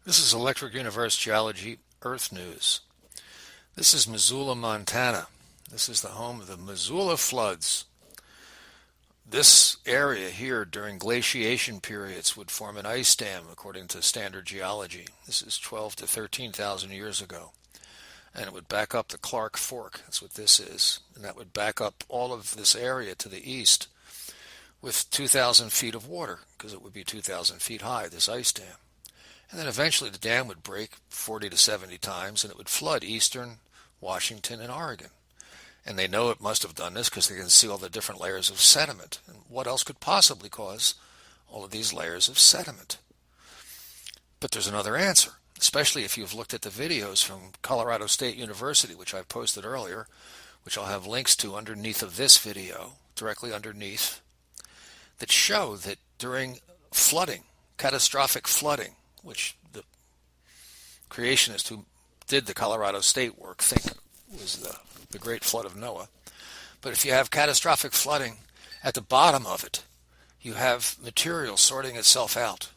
This is Electric Universe Geology Earth News. This is Missoula, Montana. This is the home of the Missoula floods. This area here during glaciation periods would form an ice dam according to standard geology. This is 12 to 13,000 years ago. And it would back up the Clark Fork. That's what this is. And that would back up all of this area to the east with 2,000 feet of water, because it would be 2,000 feet high, this ice dam. And then eventually the dam would break 40 to 70 times and it would flood eastern Washington and Oregon. And they know it must have done this because they can see all the different layers of sediment. And what else could possibly cause all of these layers of sediment? But there's another answer, especially if you've looked at the videos from Colorado State University, which I posted earlier, which I'll have links to underneath of this video, directly underneath, that show that during flooding, catastrophic flooding, which the creationists who did the Colorado State work think was the Great Flood of Noah. But if you have catastrophic flooding, at the bottom of it, you have material sorting itself out,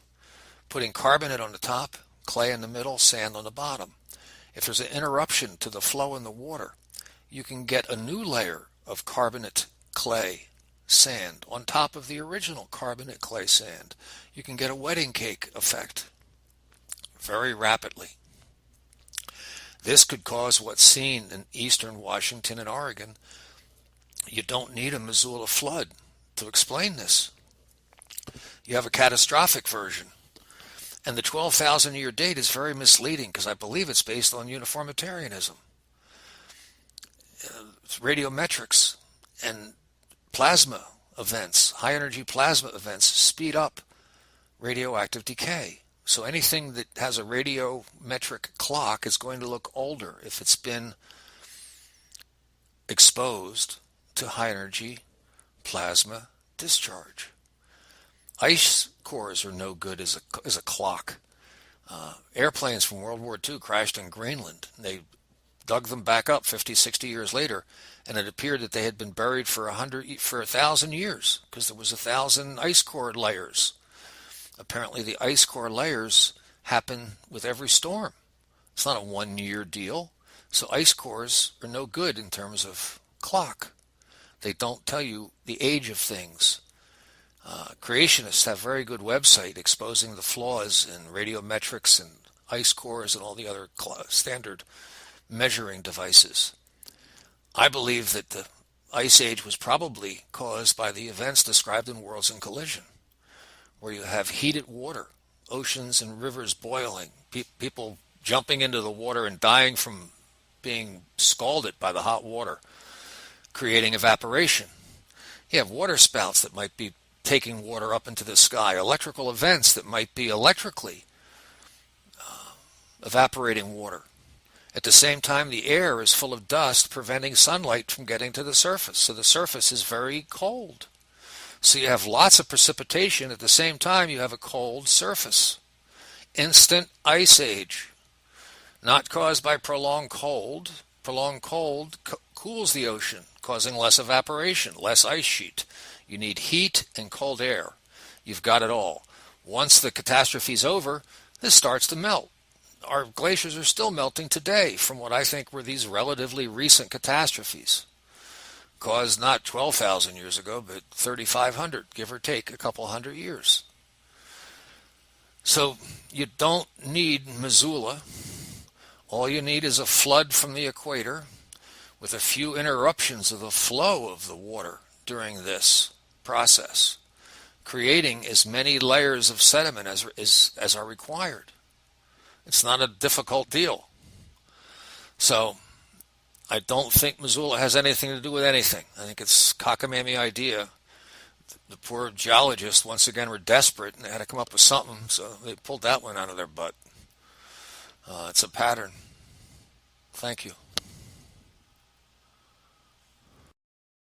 putting carbonate on the top, clay in the middle, sand on the bottom. If there's an interruption to the flow in the water, you can get a new layer of carbonate, clay, sand on top of the original carbonate, clay, sand. You can get a wedding cake effect very rapidly. This could cause what's seen in eastern Washington and Oregon. You don't need a Missoula flood to explain this. You have a catastrophic version. And the 12,000 year date is very misleading because I believe it's based on uniformitarianism. It's radiometrics and plasma events, high energy plasma events, speed up radioactive decay. So anything that has a radiometric clock is going to look older if it's been exposed to high energy plasma discharge. Ice cores are no good as a clock. Airplanes from World War II crashed in Greenland. They dug them back up 50, 60 years later, and it appeared that they had been buried for 1,000 years because there was 1,000 ice core layers. Apparently the ice core layers happen with every storm. It's not a 1 year deal. So ice cores are no good in terms of clock. They don't tell you the age of things. Creationists have a very good website exposing the flaws in radiometrics and ice cores and all the other standard measuring devices. I believe that the ice age was probably caused by the events described in Worlds in Collision, where you have heated water, oceans and rivers boiling, people jumping into the water and dying from being scalded by the hot water, creating evaporation. You have water spouts that might be taking water up into the sky, electrical events that might be electrically evaporating water. At the same time, the air is full of dust, preventing sunlight from getting to the surface, so the surface is very cold. So you have lots of precipitation. At the same time, you have a cold surface. Instant ice age, not caused by prolonged cold. Prolonged cold cools the ocean, causing less evaporation, less ice sheet. You need heat and cold air. You've got it all. Once the catastrophe's over, this starts to melt. Our glaciers are still melting today from what I think were these relatively recent catastrophes, caused not 12,000 years ago, but 3,500, give or take a couple hundred years. So you don't need Missoula. All you need is a flood from the equator with a few interruptions of the flow of the water during this process, creating as many layers of sediment as are required. It's not a difficult deal. So I don't think Missoula has anything to do with anything. I think it's a cockamamie idea. The poor geologists, once again, were desperate and they had to come up with something, so they pulled that one out of their butt. It's a pattern. Thank you.